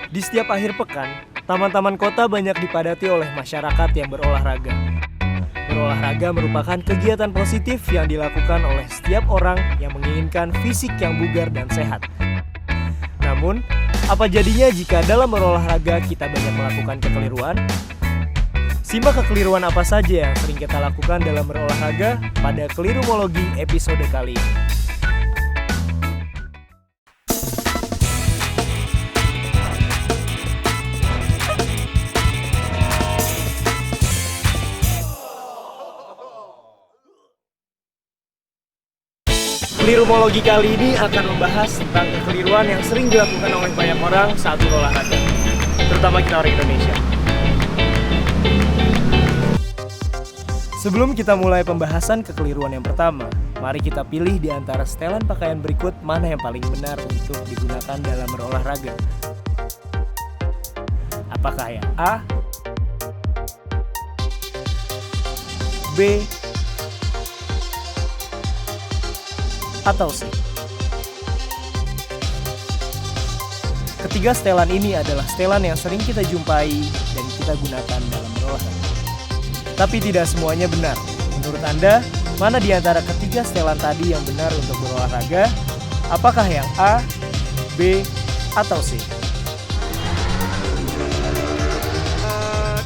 Di setiap akhir pekan, taman-taman kota banyak dipadati oleh masyarakat yang berolahraga. Berolahraga merupakan kegiatan positif yang dilakukan oleh setiap orang yang menginginkan fisik yang bugar dan sehat. Namun, apa jadinya jika dalam berolahraga kita banyak melakukan kekeliruan? Simak kekeliruan apa saja yang sering kita lakukan dalam berolahraga pada Kelirumologi episode kali ini. Kelirumologi kali ini akan membahas tentang kekeliruan yang sering dilakukan oleh banyak orang saat berolahraga, terutama kita orang Indonesia. Sebelum kita mulai pembahasan kekeliruan yang pertama, mari kita pilih di antara setelan pakaian berikut mana yang paling benar untuk digunakan dalam berolahraga. Apakah yang A, B, atau C? Ketiga setelan ini adalah setelan yang sering kita jumpai dan kita gunakan dalam berolahraga. Tapi tidak semuanya benar. Menurut Anda, mana di antara ketiga setelan tadi yang benar untuk berolahraga? Apakah yang A, B, atau C?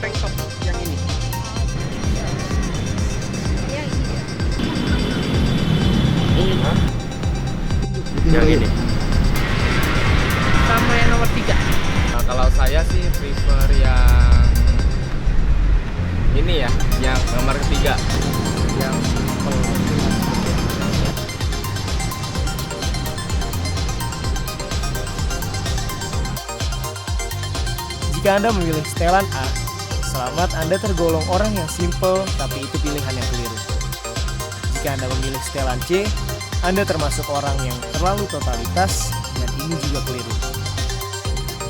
Tank top yang ini. Yang ini. Sama yang nomor 3. Nah, kalau saya sih prefer yang ini ya, yang nomor 3. Yang Jika Anda memilih setelan A, selamat, Anda tergolong orang yang simple, tapi itu pilihan yang keliru. Jika Anda memilih setelan C, Anda termasuk orang yang terlalu totalitas, dan ini juga keliru.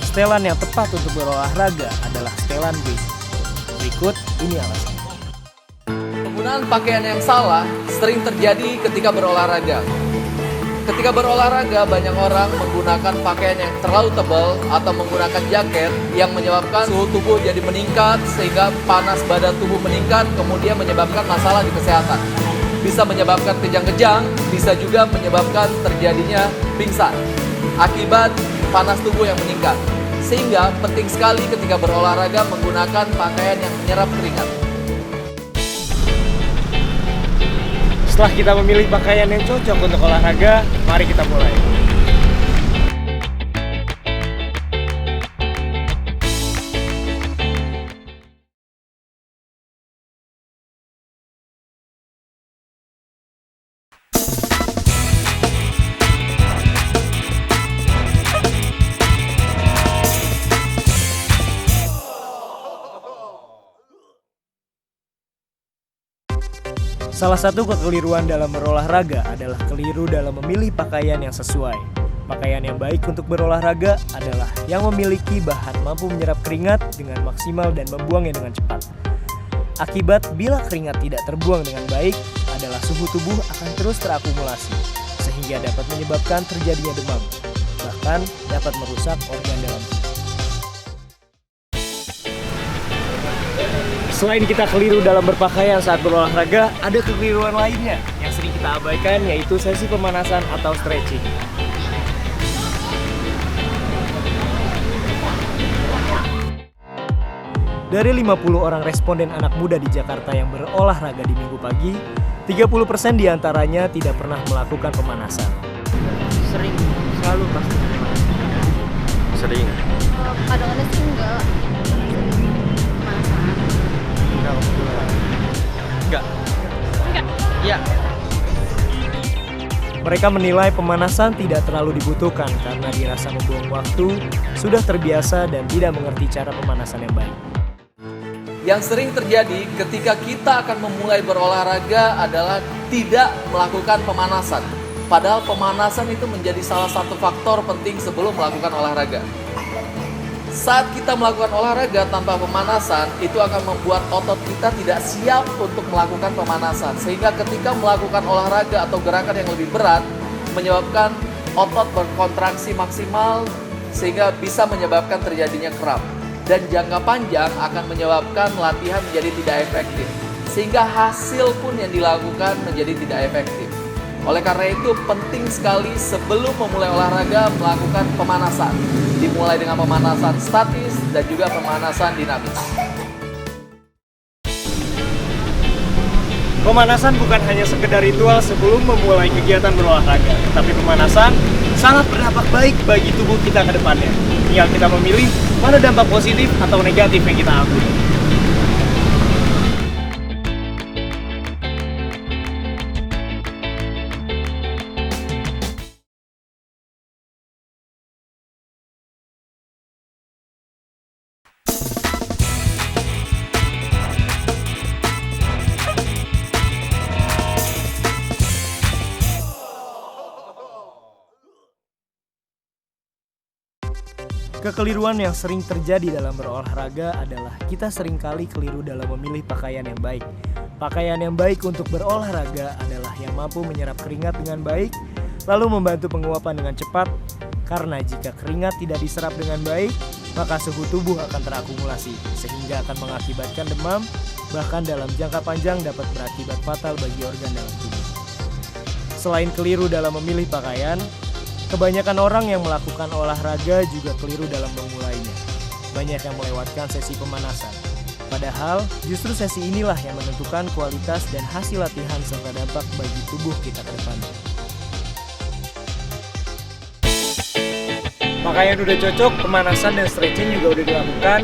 Setelan yang tepat untuk berolahraga adalah setelan B. Berikut ini alasannya. Penggunaan pakaian yang salah sering terjadi ketika berolahraga. Ketika berolahraga, banyak orang menggunakan pakaian yang terlalu tebal atau menggunakan jaket yang menyebabkan suhu tubuh jadi meningkat sehingga panas badan tubuh meningkat, kemudian menyebabkan masalah di kesehatan. Bisa menyebabkan kejang-kejang, bisa juga menyebabkan terjadinya pingsan akibat panas tubuh yang meningkat. Sehingga penting sekali ketika berolahraga menggunakan pakaian yang menyerap keringat. Setelah kita memilih pakaian yang cocok untuk olahraga, mari kita mulai. Salah satu kekeliruan dalam berolahraga adalah keliru dalam memilih pakaian yang sesuai. Pakaian yang baik untuk berolahraga adalah yang memiliki bahan mampu menyerap keringat dengan maksimal dan membuangnya dengan cepat. Akibat bila keringat tidak terbuang dengan baik adalah suhu tubuh akan terus terakumulasi, sehingga dapat menyebabkan terjadinya demam, bahkan dapat merusak organ dalam tubuh. Selain kita keliru dalam berpakaian saat berolahraga, ada kekeliruan lainnya yang sering kita abaikan, yaitu sesi pemanasan atau stretching. Dari 50 orang responden anak muda di Jakarta yang berolahraga di Minggu pagi, 30% diantaranya tidak pernah melakukan pemanasan. sering selalu pasti. Sering. Kadang-kadang sih enggak. Enggak. Iya. Mereka menilai pemanasan tidak terlalu dibutuhkan karena dirasa membuang waktu, sudah terbiasa dan tidak mengerti cara pemanasan yang baik. Yang sering terjadi ketika kita akan memulai berolahraga adalah tidak melakukan pemanasan. Padahal pemanasan itu menjadi salah satu faktor penting sebelum melakukan olahraga. Saat kita melakukan olahraga tanpa pemanasan, itu akan membuat otot kita tidak siap untuk melakukan pemanasan. Sehingga ketika melakukan olahraga atau gerakan yang lebih berat, menyebabkan otot berkontraksi maksimal sehingga bisa menyebabkan terjadinya kram. Dan jangka panjang akan menyebabkan latihan menjadi tidak efektif, sehingga hasil pun yang dilakukan menjadi tidak efektif. Oleh karena itu penting sekali sebelum memulai olahraga melakukan pemanasan. Dimulai dengan pemanasan statis dan juga pemanasan dinamis. Pemanasan bukan hanya sekedar ritual sebelum memulai kegiatan berolahraga, tapi pemanasan sangat berdampak baik bagi tubuh kita ke depannya. Tinggal kita memilih mana dampak positif atau negatif yang kita ambil. Kekeliruan yang sering terjadi dalam berolahraga adalah kita seringkali keliru dalam memilih pakaian yang baik. Pakaian yang baik untuk berolahraga adalah yang mampu menyerap keringat dengan baik, lalu membantu penguapan dengan cepat. Karena jika keringat tidak diserap dengan baik, maka suhu tubuh akan terakumulasi, sehingga akan mengakibatkan demam, bahkan dalam jangka panjang dapat berakibat fatal bagi organ dalam tubuh. Selain keliru dalam memilih pakaian, kebanyakan orang yang melakukan olahraga juga keliru dalam memulainya. Banyak yang melewatkan sesi pemanasan. Padahal, justru sesi inilah yang menentukan kualitas dan hasil latihan serta dampak bagi tubuh kita ke depannya. Pakaian udah cocok, pemanasan dan stretching juga udah dilakukan.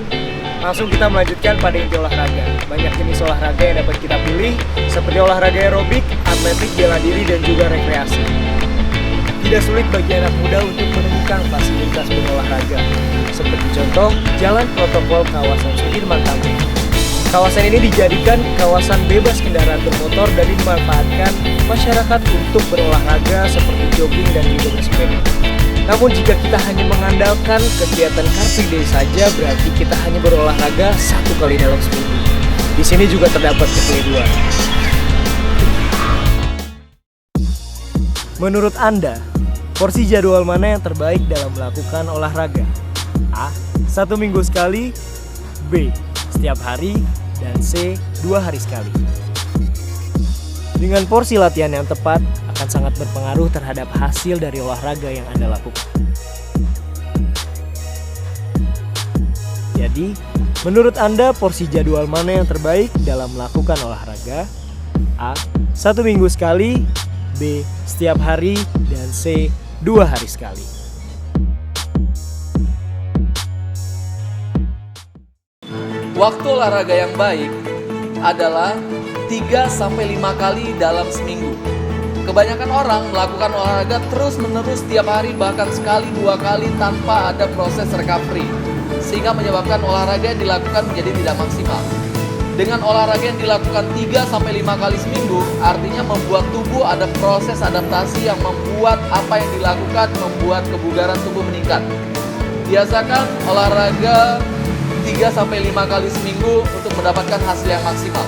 Langsung kita melanjutkan pada inti olahraga. Banyak jenis olahraga yang dapat kita pilih, seperti olahraga aerobik, atletik, bela diri, dan juga rekreasi. Tidak sulit bagi anak muda untuk menemukan fasilitas berolahraga. Seperti contoh, Jalan Protokol kawasan Sudirman Tamrin. Kawasan ini dijadikan kawasan bebas kendaraan bermotor dan dimanfaatkan masyarakat untuk berolahraga seperti jogging dan juga bersepeda. Namun jika kita hanya mengandalkan kegiatan Car Free Day saja, berarti kita hanya berolahraga 1 kali dalam seminggu. Di sini juga terdapat kekeliruan. Menurut Anda, porsi jadwal mana yang terbaik dalam melakukan olahraga? A. 1 minggu sekali, B. Setiap hari, dan C. 2 hari sekali. Dengan porsi latihan yang tepat, akan sangat berpengaruh terhadap hasil dari olahraga yang Anda lakukan. Jadi, menurut Anda porsi jadwal mana yang terbaik dalam melakukan olahraga? A. 1 minggu sekali, B. Setiap hari, dan C. 2 hari sekali. Waktu olahraga yang baik adalah 3-5 kali dalam seminggu. Kebanyakan orang melakukan olahraga terus-menerus setiap hari, bahkan sekali 2 kali tanpa ada proses recovery, sehingga menyebabkan olahraga yang dilakukan menjadi tidak maksimal. Dengan olahraga yang dilakukan 3-5 kali seminggu, artinya membuat tubuh ada proses adaptasi yang membuat apa yang dilakukan membuat kebugaran tubuh meningkat. Biasakan olahraga 3-5 kali seminggu untuk mendapatkan hasil yang maksimal.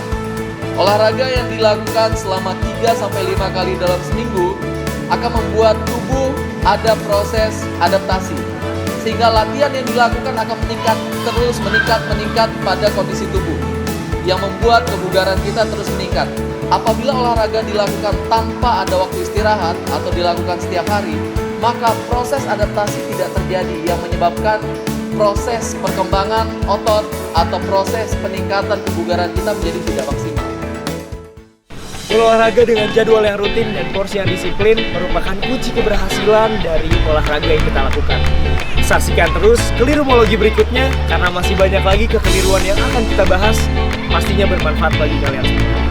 Olahraga yang dilakukan selama 3-5 kali dalam seminggu akan membuat tubuh ada proses adaptasi, sehingga latihan yang dilakukan akan meningkat pada kondisi tubuh, yang membuat kebugaran kita terus meningkat. Apabila olahraga dilakukan tanpa ada waktu istirahat atau dilakukan setiap hari, maka proses adaptasi tidak terjadi, yang menyebabkan proses perkembangan otot atau proses peningkatan kebugaran kita menjadi tidak maksimal. Berolahraga dengan jadwal yang rutin dan porsi yang disiplin merupakan kunci keberhasilan dari olahraga yang kita lakukan. Saksikan terus kelirumologi berikutnya, karena masih banyak lagi kekeliruan yang akan kita bahas, pastinya bermanfaat bagi kalian semua.